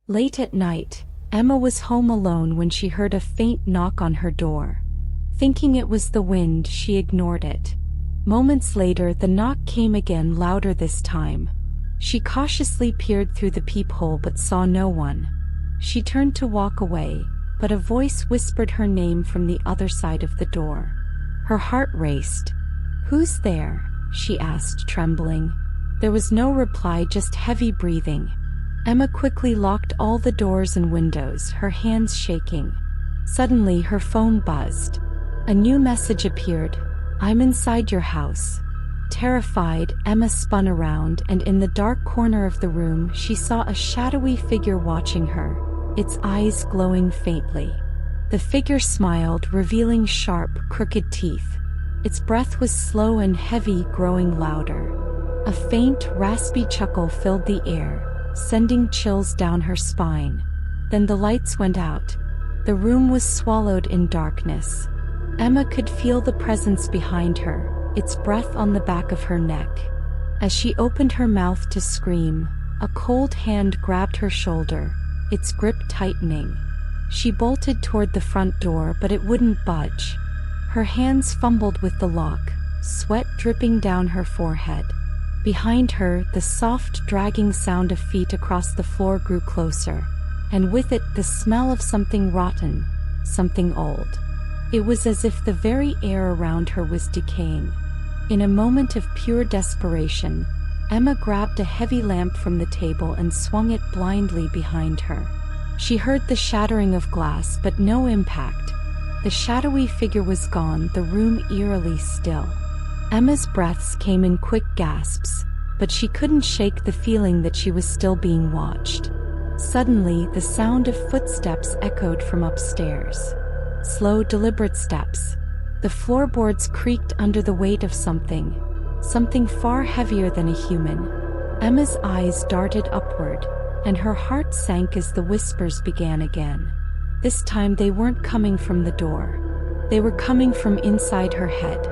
Late at night, Emma was home alone when she heard a faint knock on her door. Thinking it was the wind, she ignored it. Moments later, the knock came again, louder this time. She cautiously peered through the peephole but saw no one. She turned to walk away, but a voice whispered her name from the other side of the door. Her heart raced. "Who's there?" she asked, trembling. There was no reply, just heavy breathing. Emma quickly locked all the doors and windows, her hands shaking. Suddenly, her phone buzzed. A new message appeared. "I'm inside your house." Terrified, Emma spun around, and in the dark corner of the room she saw a shadowy figure watching her, its eyes glowing faintly. The figure smiled, revealing sharp, crooked teeth. Its breath was slow and heavy, growing louder. A faint, raspy chuckle filled the air, sending chills down her spine. Then the lights went out. The room was swallowed in darkness. Emma could feel the presence behind her, its breath on the back of her neck. As she opened her mouth to scream, a cold hand grabbed her shoulder, its grip tightening. She bolted toward the front door, but it wouldn't budge. Her hands fumbled with the lock, sweat dripping down her forehead. Behind her, the soft, dragging sound of feet across the floor grew closer, and with it the smell of something rotten, something old. It was as if the very air around her was decaying. In a moment of pure desperation, Emma grabbed a heavy lamp from the table and swung it blindly behind her. She heard the shattering of glass, but no impact. The shadowy figure was gone, the room eerily still. Emma's breaths came in quick gasps, but she couldn't shake the feeling that she was still being watched. Suddenly, the sound of footsteps echoed from upstairs. Slow, deliberate steps. The floorboards creaked under the weight of something far heavier than a human. Emma's eyes darted upward, and her heart sank as the whispers began again. This time they weren't coming from the door. They were coming from inside her head.